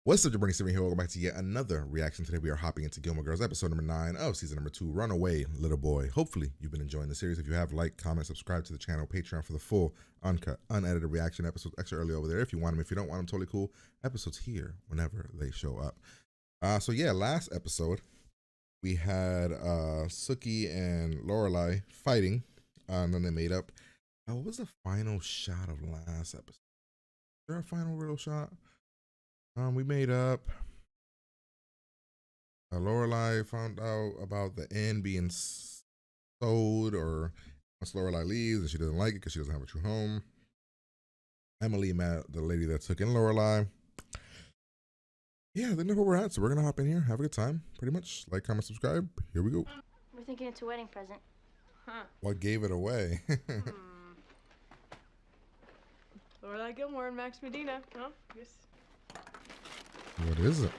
What's up, Jabroni Steven here? Welcome back to yet another reaction. Today we are hopping into Gilmore Girls episode number 9 of season number 2, Runaway Little Boy. Hopefully you've been enjoying the series. If you have, like, comment, subscribe to the channel, Patreon for the full, uncut, unedited reaction episodes extra early over there. If you want them, if you don't want them, totally cool. Episodes here whenever they show up. So yeah, last episode we had Sookie and Lorelai fighting, and then they made up. What was the final shot of last episode? Is there a final real shot? We made up. Lorelai found out about the inn being sold, or once Lorelai leaves and she doesn't like it because she doesn't have a true home. Emily met the lady that took in Lorelai. Yeah, I think that's where we're at. So we're gonna hop in here, have a good time, pretty much. Like, comment, subscribe. Here we go. We're thinking it's a wedding present. Huh. What gave it away? Lorelai Gilmore and Max Medina. Huh? Yes. What is it?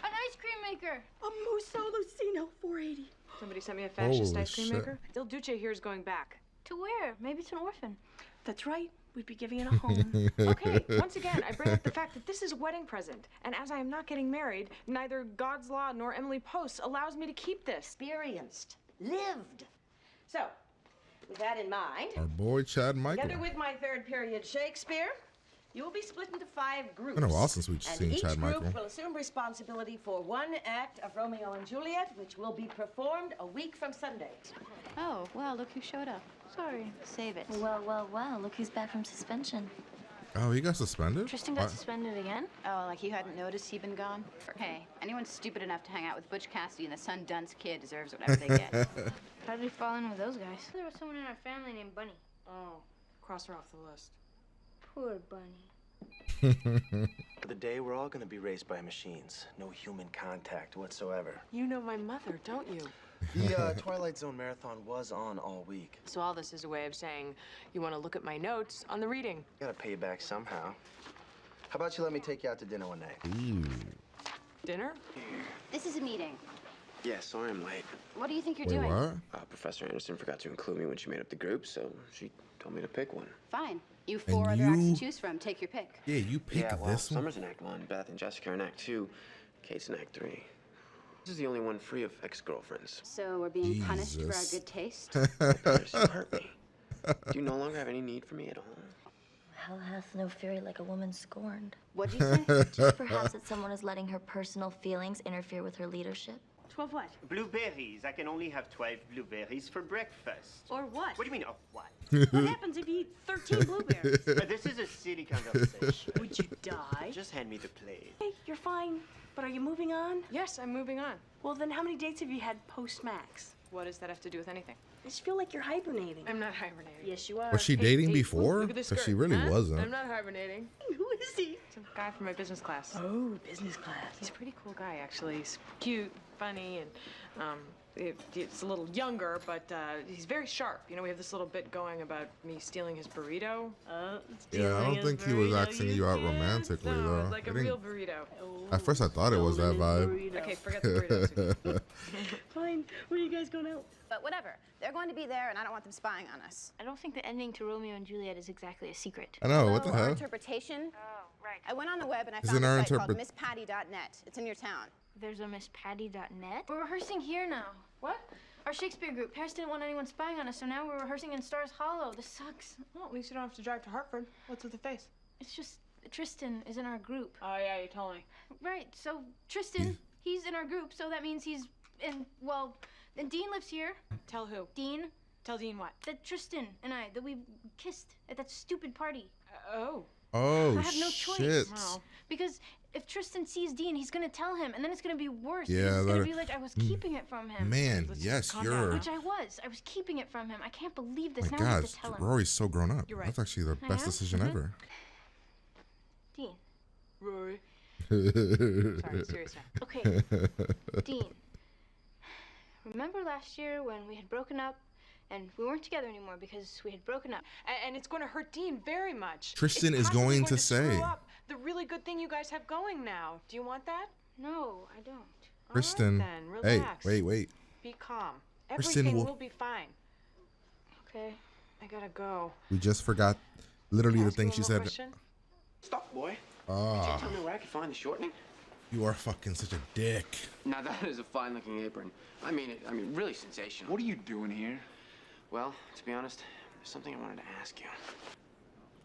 An ice cream maker. A Musso Lucino 480. Somebody sent me a fascist ice cream maker. Il Duce here is going back. To where? Maybe it's an orphan. That's right. We'd be giving it a home. Okay, once again, I bring up the fact that this is a wedding present. And as I am not getting married, neither God's Law nor Emily Post allows me to keep this. Experienced. Lived. So, with that in mind, Our boy Chad Michael. together with my third period Shakespeare, you will be split into 5 groups. It's been a while since we've seen each Chad group Michael. will assume responsibility for one act of Romeo and Juliet, which will be performed a week from Sunday. Oh, well, look who showed up. Sorry. Save it. Well, look who's back from suspension. Oh, he got suspended? Tristan got suspended again? Oh, like you hadn't noticed he'd been gone? Hey, anyone stupid enough to hang out with Butch Cassidy and the Sun Dunce kid deserves whatever they get. How did he fall in with those guys? There was someone in our family named Bunny. Oh, cross her off the list. Poor Bunny. For the day, we're all gonna be raised by machines. No human contact whatsoever. You know my mother, don't you? The Twilight Zone marathon was on all week. So all this is a way of saying you want to look at my notes on the reading. Gotta pay you back somehow. How about you let me take you out to dinner one night? Ooh. Dinner? This is a meeting. Yeah, sorry I'm late. What do you think you're Wait, doing? what? Professor Anderson forgot to include me when she made up the group, so she told me to pick one. Fine. You 4 other acts to choose from. Take your pick. Yeah, you pick this one. Summer's in Act 1, Beth and Jessica are in Act 2, Kate's in Act 3. This is the only one free of ex-girlfriends. So we're being punished for our Jesus. good taste? You hurt me. Do you no longer have any need for me at all? Hell hath no fury like a woman scorned. What'd you say? Perhaps that someone is letting her personal feelings interfere with her leadership. 12 what? Blueberries. I can only have 12 blueberries for breakfast. Or what? What do you mean, oh, what? What happens if you eat 13 blueberries? This is a city conversation. Would you die? Just hand me the plate. Hey, you're fine. But are you moving on? Yes, I'm moving on. Well, then how many dates have you had post-Max? What does that have to do with anything? I just feel like you're hibernating. I'm not hibernating. Yes, you are. Was she Hey, dating hey, before? look at this Because she skirt, really huh? wasn't. I'm not hibernating. Who is he? It's a guy from my business class. Oh, business class. He's a pretty cool guy, actually. He's cute, funny, and it's a little younger, but he's very sharp. You know, we have this little bit going about me stealing his burrito. Yeah, I don't think he was asking you out romantically, No, though. like a I think- real burrito. At first, I thought it was that vibe. Okay, forget the burritos. Fine. Where are you guys going out? But whatever. They're going to be there, and I don't want them spying on us. I don't think the ending to Romeo and Juliet is exactly a secret. I know, what the Hello, our hell? interpretation. Oh, right. I went on the web and I Is found it our a site called interpret- misspatty.net. It's in your town. There's a misspatty.net. We're rehearsing here now. What? Our Shakespeare group. Paris didn't want anyone spying on us, so now we're rehearsing in Stars Hollow. This sucks. Well, at least you don't have to drive to Hartford. What's with the face? It's just Tristan is in our group. Oh, yeah, you told me. Right, so Tristan, he's in our group, so that means he's in, well, and Dean lives here. Tell who? Dean, Tell Dean what? that Tristan and I, that we kissed at that stupid party. Oh. Oh, I have no choice. shit. Wow. Because if Tristan sees Dean, he's gonna tell him, and then it's gonna be worse. Yeah, because it's gonna that- be like I was keeping it from him. Man, Let's yes, calm you're... down. Which I was. I was keeping it from him. I can't believe this. My Now I have God, to tell him. Rory's so grown up. You're right. That's actually the best Yeah? decision ever. Dean. Rory. Sorry, Sorry, serious now. Okay. Dean. Remember last year when we had broken up and we weren't together anymore because we had broken up? And it's going to hurt Dean very much. Tristan It's is possibly going to screw say. up the really good thing you guys have going now. Do you want that? No, I don't. Kristen, All right, then, hey, relax. wait. Be calm. Kristen Everything will- will be fine. Okay. I gotta go. We just forgot literally the Ask you thing one she more said. question? Stop, boy. Could you tell me where I could find the shortening? You are fucking such a dick. Now that is a fine-looking apron. I mean, really sensational. What are you doing here? Well, to be honest, there's something I wanted to ask you.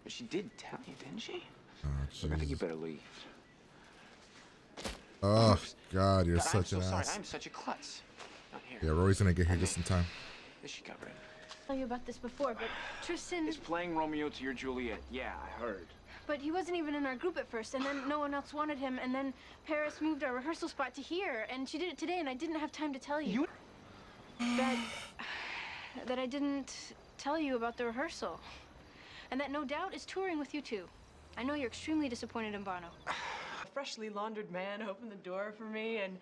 But she did tell you, didn't she? Look, I think you better leave. Oh, God, you're God, such I'm an so sorry. ass. I'm such a klutz. Not here. Yeah, Rory's gonna get here just in time. Is she covered? I told you about this before, but Tristan. Is playing Romeo to your Juliet. Yeah, I heard. But he wasn't even in our group at first, and then no one else wanted him, and then Paris moved our rehearsal spot to here, and she did it today, and I didn't have time to tell you. That I didn't tell you about the rehearsal. And that no doubt is touring with you too. I know you're extremely disappointed in Bono. A freshly laundered man opened the door for me, and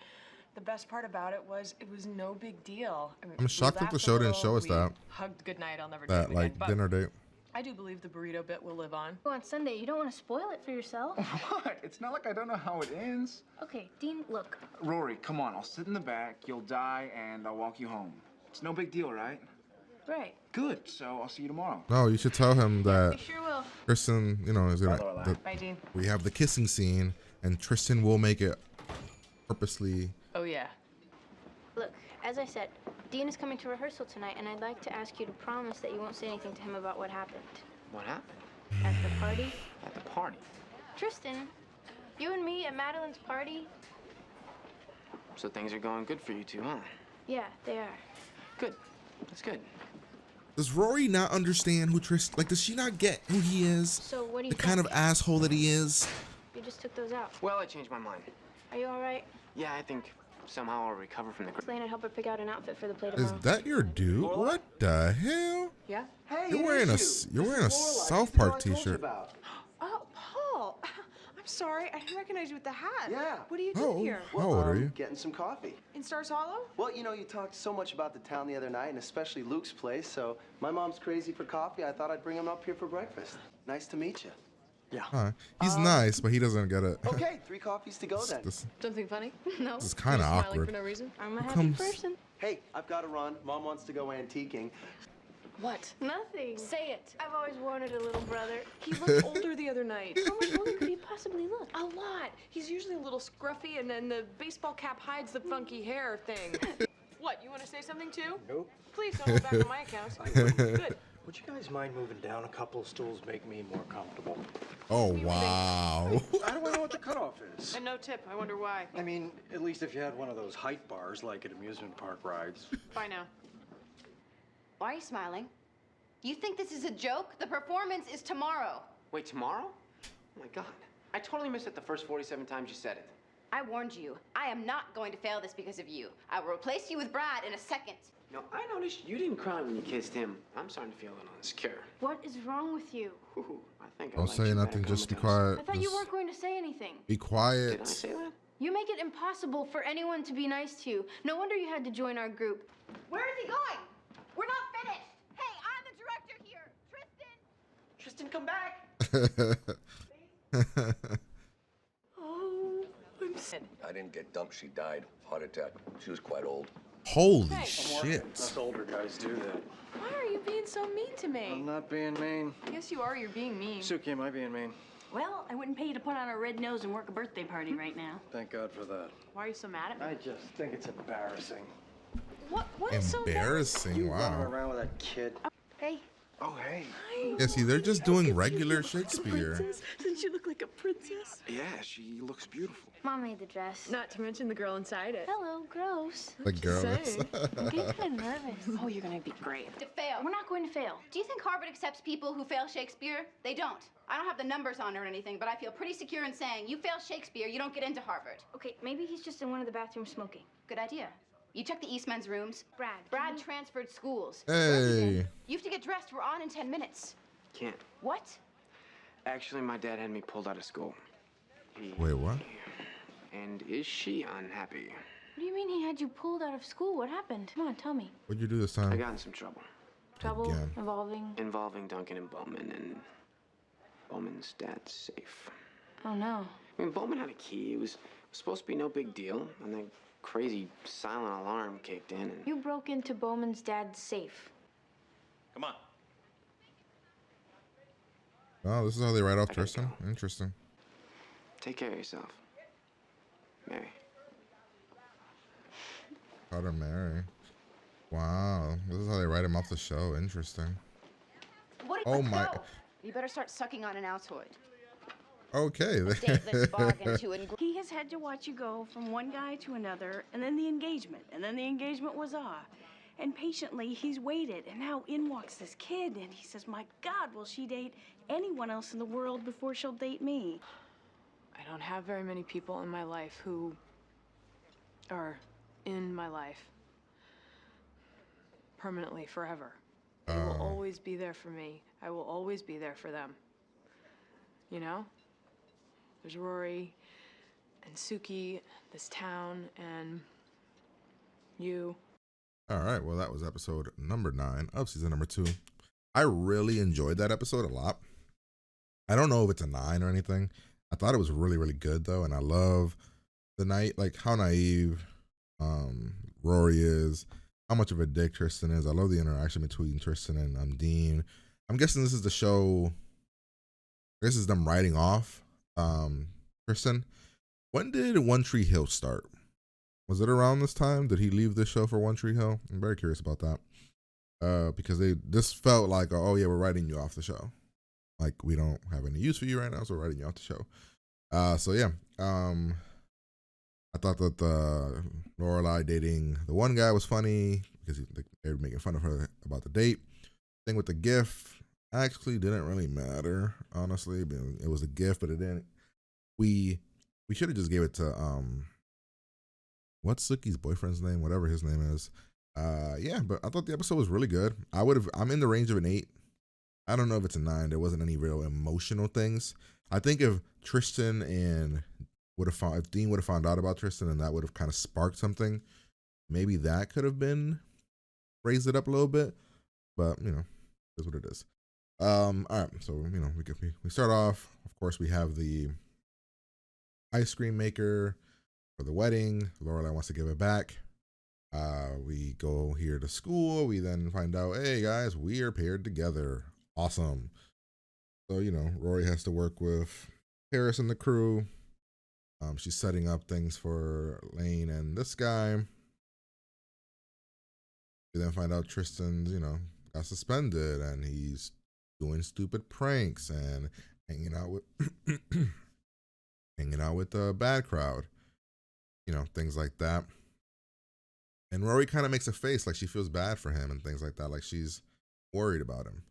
the best part about it was no big deal. I mean, I'm shocked that the show didn't show us that. Hugged goodnight. I'll never do That, it again. like, But dinner date. I do believe the burrito bit will live on. On Sunday, you don't want to spoil it for yourself. What? It's not like I don't know how it ends. Okay, Dean, look. Rory, come on. I'll sit in the back. You'll die, and I'll walk you home. It's no big deal, right? Right. Good. So I'll see you tomorrow. No, you should tell him that We sure will. Tristan, you know, is gonna. Bye, Lorelai. Bye, Dean. We have the kissing scene, and Tristan will make it purposely. Oh, yeah. Look, as I said, Dean is coming to rehearsal tonight, and I'd like to ask you to promise that you won't say anything to him about what happened. What happened? At the party? At the party? Tristan, you and me at Madeline's party? So things are going good for you two, huh? Yeah, they are. Good. That's good. Does Rory not understand who Tristan? Like, does she not get who he is? So what do you The kind of asshole that he is. You just took those out. Well, I changed my mind. Are you all right? Yeah, I think somehow I'll recover from the... Lane and help her pick out an outfit for the play Is tomorrow. that your dude? What the hell? Yeah? Hey, You're wearing a South Park T-shirt. Oh, Paul. I'm sorry. I didn't recognize you with the hat. Yeah. What are you doing here? How old are you? Getting some coffee. In Stars Hollow? Well, you know, you talked so much about the town the other night, and especially Luke's place, so my mom's crazy for coffee. I thought I'd bring him up here for breakfast. Nice to meet you. Yeah. He's nice, but he doesn't get it. Okay, 3 coffees to go then. Something funny? No. This is kind of Smiling awkward. for no reason? I'm a Who happy comes- person. Hey, I've got to run. Mom wants to go antiquing. What? Nothing. Say it. I've always wanted a little brother. He looked older the other night. How much older could he possibly look? A lot. He's usually a little scruffy, and then the baseball cap hides the funky hair thing. What, you want to say something too? Nope. Please don't hold back on my account. Good. Would you guys mind moving down a couple of stools, make me more comfortable? Oh, wow. How do I know what the cutoff is? And no tip. I wonder why. I mean, at least if you had one of those height bars like at amusement park rides. Bye now. Why are you smiling? You think this is a joke? The performance is tomorrow. Wait, tomorrow? Oh my God. I totally missed it the first 47 times you said it. I warned you. I am not going to fail this because of you. I will replace you with Brad in a second. No, I noticed you didn't cry when you kissed him. I'm starting to feel a little insecure. What is wrong with you? Ooh, I think I Don't like say you nothing. better Just be comatose. quiet. I thought you Just weren't going to say anything. be quiet. Did I say that? You make it impossible for anyone to be nice to you. No wonder you had to join our group. Where is he going? We're not finished. Hey, I'm the director here. Tristan. Tristan, come back. Oh, I'm sad. I didn't get dumped. She died. Heart attack. She was quite old. Holy Hey. shit. Us older guys do that. Why are you being so mean to me? I'm not being mean. Yes, you are. You're being mean. Suki, am I being mean? Well, I wouldn't pay you to put on a red nose and work a birthday party right now. Thank God for that. Why are you so mad at me? I just think it's embarrassing. What is so Embarrassing. You running Wow. around with that kid. Hey. Oh, hey. Yeah, see, they're just doing regular Shakespeare. Princess? Doesn't she look like a princess? Yeah, she looks beautiful. Mom made the dress. Not to mention the girl inside it. Hello, gross. The girl. saying? I'm getting kind of nervous. Oh, you're gonna be great. To fail. We're not going to fail. Do you think Harvard accepts people who fail Shakespeare? They don't. I don't have the numbers on it or anything, but I feel pretty secure in saying you fail Shakespeare, you don't get into Harvard. Okay, maybe he's just in one of the bathrooms smoking. Good idea. You check the Eastmen's rooms. Brad transferred schools. Hey. You have to get dressed. We're on in 10 minutes. Can't. What? Actually, my dad had me pulled out of school. Wait, what? And is she unhappy? What do you mean he had you pulled out of school? What happened? Come on, tell me. What'd you do this I time? got in some trouble. Trouble Again. Involving Duncan and Bowman, and Bowman's dad's safe. Oh, no. I mean, Bowman had a key. It was supposed to be no big deal, and then crazy silent alarm kicked in, and... You broke into Bowman's dad's safe. Come on. Oh, this is how they write off Tristan. Interesting. Take care of yourself. Mary. Called her Mary. Wow, this is how they write him off the show. Interesting. Oh my. You better start sucking on an Altoid. Okay. He has had to watch you go from one guy to another, and then the engagement, and then the engagement was off. And patiently, he's waited, and now in walks this kid, and he says, my God, will she date anyone else in the world before she'll date me? I don't have very many people in my life who are in my life permanently, forever. They will always be there for me. I will always be there for them. You know? There's Rory and Suki, this town, and you. All right, well, that was episode number 9 of season number 2. I really enjoyed that episode a lot. I don't know if it's a 9 or anything. I thought it was really, really good, though, and I love the night, like how naive Rory is, how much of a dick Tristan is. I love the interaction between Tristan and Dean. I'm guessing this is the show. This is them writing off Tristan. When did One Tree Hill start? Was it around this time? Did he leave this show for One Tree Hill? I'm very curious about that. Because this felt like, oh yeah, we're writing you off the show. Like we don't have any use for you right now, so we're writing you off the show. So yeah. I thought that the Lorelai dating the one guy was funny because they were making fun of her about the date. Thing with the gift actually didn't really matter, honestly. It was a gift, but it didn't. We should have just gave it to what's Suki's boyfriend's name? Whatever his name is. Yeah, but I thought the episode was really good. I'm in the range of an 8. I don't know if it's a 9. There wasn't any real emotional things. I think if Tristan and if Dean would have found out about Tristan and that would have kind of sparked something, maybe that could have been raised it up a little bit. But is what it is. All right, so we start off. Of course, we have the ice cream maker for the wedding. Lorelai wants to give it back. We go here to school. We then find out, hey guys, we are paired together. Awesome. So Rory has to work with Paris and the crew. She's setting up things for Lane and this guy. We then find out Tristan's, got suspended and he's doing stupid pranks and hanging out with the bad crowd. Things like that. And Rory kind of makes a face like she feels bad for him and things like that, like she's worried about him.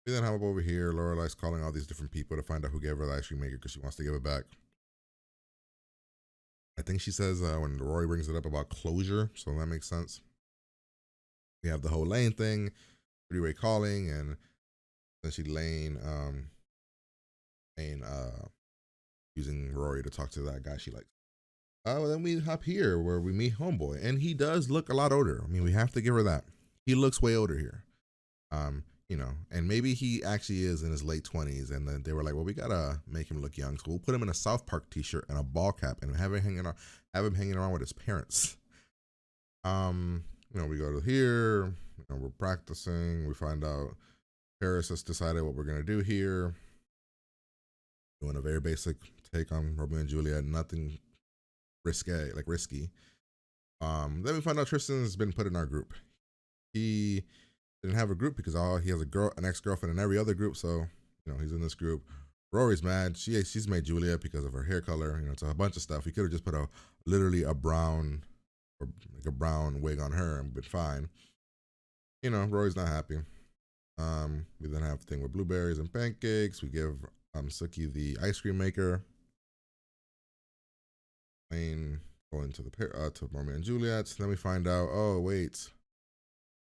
We then have up over here, Lorelai's calling all these different people to find out who gave her the ice cream maker because she wants to give it back. I think she says when Rory brings it up about closure, so that makes sense. We have the whole Lane thing, three-way calling, and essentially Lane using Rory to talk to that guy she likes. Well, then we hop here where we meet Homeboy, and he does look a lot older. I mean, we have to give her that. He looks way older here. And maybe he actually is in his late 20s, and then they were like, well, we gotta make him look young, so we'll put him in a South Park t-shirt and a ball cap and have him hanging around with his parents. We go to here, we're practicing, we find out Paris has decided what we're gonna do here. Doing a very basic take on Romeo and Juliet, nothing risky. Then we find out Tristan's been put in our group. He didn't have a group because he has an ex-girlfriend in every other group, so he's in this group. Rory's mad. She's made Juliet because of her hair color. It's a bunch of stuff. He could have just put a brown wig on her and been fine. Rory's not happy. We then have the thing with blueberries and pancakes. We give Suki the ice cream maker. Lane going to Romeo and Juliet. Then we find out, oh wait,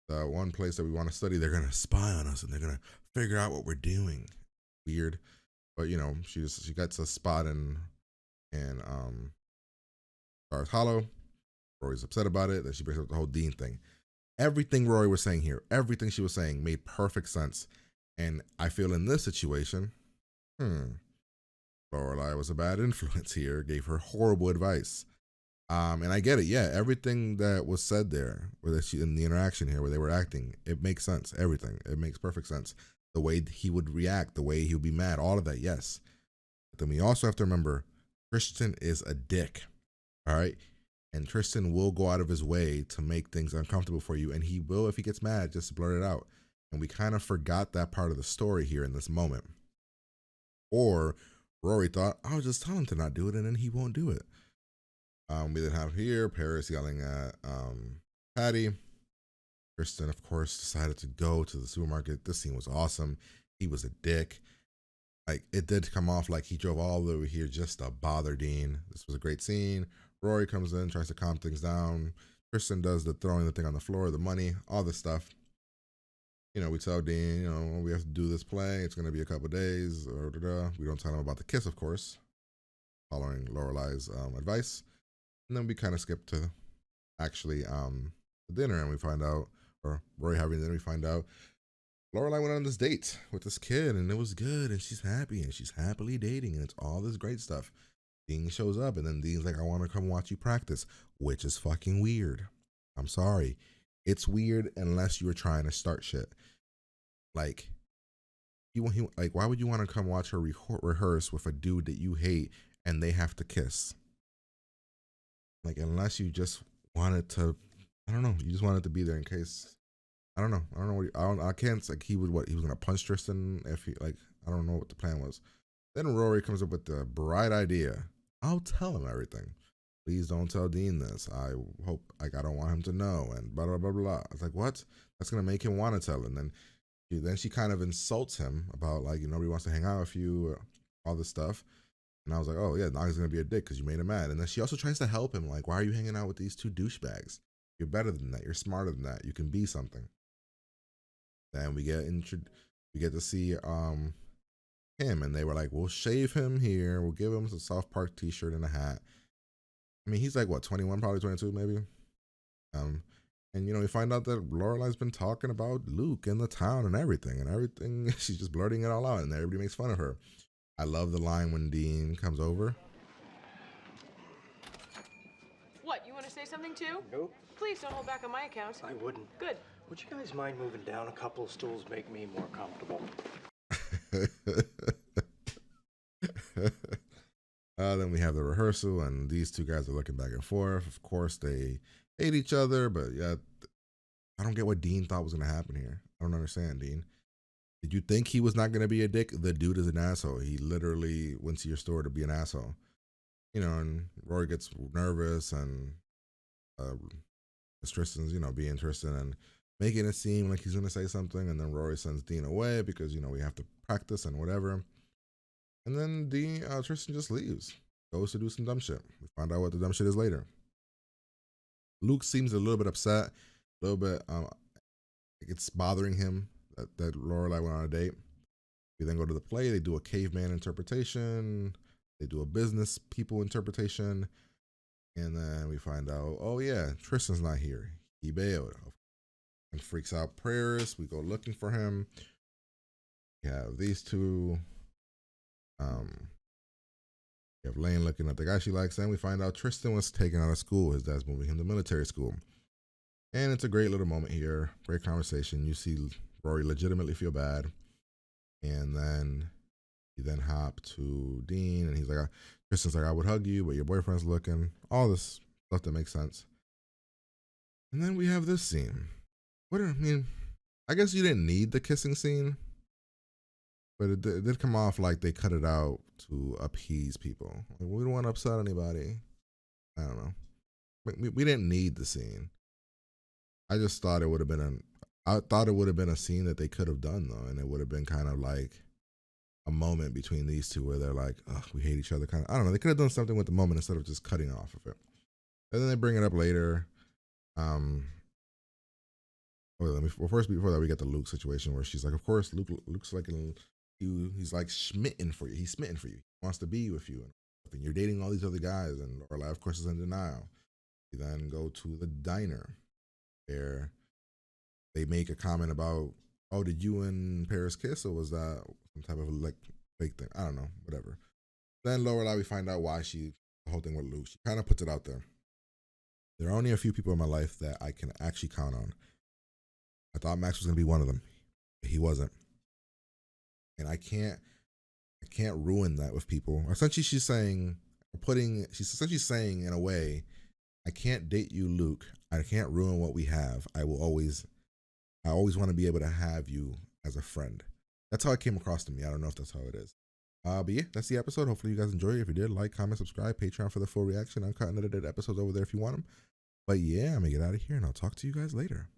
the one place that we want to study, they're gonna spy on us and they're gonna figure out what we're doing. Weird, but she gets a spot in Stars Hollow. Rory's upset about it. Then she brings up the whole Dean thing. Everything Rory was saying here, everything she was saying made perfect sense. And I feel in this situation, Lorelai was a bad influence here, gave her horrible advice. And I get it. Yeah, everything that was said there, in the interaction here, where they were acting, it makes sense. Everything. It makes perfect sense. The way he would react, the way he would be mad, all of that, yes. But then we also have to remember Tristan is a dick. All right. And Tristan will go out of his way to make things uncomfortable for you. And he will, if he gets mad, just blurt it out. And we kind of forgot that part of the story here in this moment. Or Rory thought, I'll just tell him to not do it and then he won't do it. We then have here Paris yelling at Patty. Tristan, of course, decided to go to the supermarket. This scene was awesome. He was a dick. Like, it did come off like he drove all the way here just to bother Dean. This was a great scene. Rory comes in, tries to calm things down. Tristan does the throwing the thing on the floor, the money, all this stuff. We tell Dean, we have to do this play. It's going to be a couple days. We don't tell him about the kiss, of course, following Lorelai's advice. And then we kind of skip to actually the dinner, and we find out, or Rory having dinner, we find out Lorelai went on this date with this kid, and it was good, and she's happy, and she's happily dating, and it's all this great stuff. Dean shows up, and then Dean's like, I want to come watch you practice, which is fucking weird. I'm sorry. It's weird unless you were trying to start shit. Like, why would you want to come watch her rehearse with a dude that you hate and they have to kiss? Like, unless you just wanted to, I don't know, you just wanted to be there in case, I don't know. I can't, like, he was going to punch Tristan if he, like, I don't know what the plan was. Then Rory comes up with the bright idea. I'll tell him everything. Please don't tell Dean this. I hope, like, I don't want him to know, and blah, blah, blah, blah. I was like, what? That's going to make him want to tell. And then she kind of insults him about, like, nobody wants to hang out with you, all this stuff. And I was like, oh, yeah, now he's going to be a dick because you made him mad. And then she also tries to help him. Like, why are you hanging out with these two douchebags? You're better than that. You're smarter than that. You can be something. Then we get to see him, and they were like, we'll shave him here. We'll give him a South Park t-shirt and a hat. I mean, he's like, what, 21, probably 22, maybe? And, we find out that Lorelai's been talking about Luke and the town and everything. She's just blurting it all out, and everybody makes fun of her. I love the line when Dean comes over. What, you want to say something too? Nope. Please don't hold back on my account. I wouldn't. Good. Would you guys mind moving down a couple of stools, make me more comfortable? Then we have the rehearsal, and these two guys are looking back and forth. Of course, they hate each other, but yeah, I don't get what Dean thought was going to happen here. I don't understand, Dean. Did you think he was not going to be a dick? The dude is an asshole. He literally went to your store to be an asshole. And Rory gets nervous, and Tristan's, being Tristan and making it seem like he's going to say something. And then Rory sends Dean away because, we have to practice and whatever. And then Tristan just leaves, goes to do some dumb shit. We find out what the dumb shit is later. Luke seems a little bit upset, a little bit, it's bothering him that Lorelai went on a date. We then go to the play. They do a caveman interpretation. They do a business people interpretation. And then we find out, oh yeah, Tristan's not here. He bailed and freaks out Paris. We go looking for him. We have these two. We have Lane looking at the guy she likes, and we find out Tristan was taken out of school. His dad's moving him to military school. And it's a great little moment here. Great conversation. You see Rory legitimately feel bad. And then he then hop to Dean, and he's like, Tristan's like, I would hug you, but your boyfriend's looking. All this stuff that makes sense. And then we have this scene. I guess you didn't need the kissing scene, but it did come off like they cut it out to appease people. Like, we don't want to upset anybody. I don't know. We didn't need the scene. I just thought it would have been a scene that they could have done though, and it would have been kind of like a moment between these two where they're like, oh, we hate each other. Kind of, I don't know. They could have done something with the moment instead of just cutting off of it. And then they bring it up later. First before that, we get the Luke situation where she's like, of course, Luke's like, he's like smitten for you. He's smitten for you. He wants to be with you. And you're dating all these other guys. And Lorelai, of course, is in denial. We then go to the diner where they make a comment about, oh, did you and Paris kiss, or was that some type of like fake thing? I don't know, whatever. Then Lorelai, we find out why the whole thing with Luke. She kind of puts it out there. There are only a few people in my life that I can actually count on. I thought Max was going to be one of them. He wasn't. And I can't I can't ruin that with people. Essentially, she's saying in a way, I can't date you, Luke. I can't ruin what we have. I always want to be able to have you as a friend. That's how it came across to me. I don't know if that's how it is. But yeah, that's the episode. Hopefully you guys enjoy it. If you did, like, comment, subscribe, Patreon for the full reaction, uncut and edited episodes over there if you want them. But yeah, I'm gonna get out of here and I'll talk to you guys later.